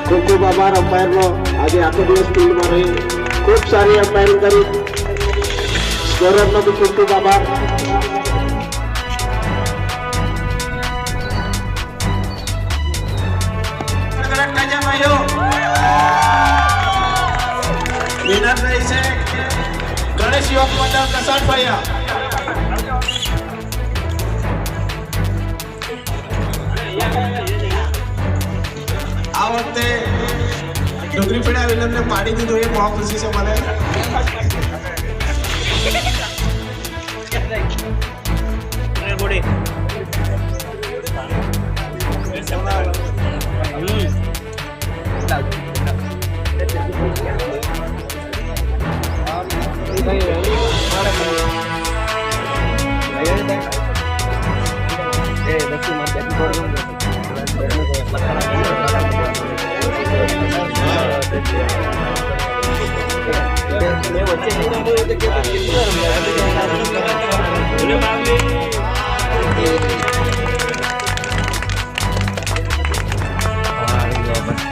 ખૂબ ખૂબ આભાર અમ્પાયરનો આજે આખો દિવસ ફિલ્ડમાં રહી ખૂબ સારી અમ્પાયરિંગ કરી સ્કોરરનો બી ખૂબ ખૂબ આભાર વિનર રહી છે ગણેશ યોગ મંડળ કસાટભાઈ આ વખતે ડુંગરી પીડા વિલમને પાડી દીધું એ બહુ ખુશી છે મને વચ્ચે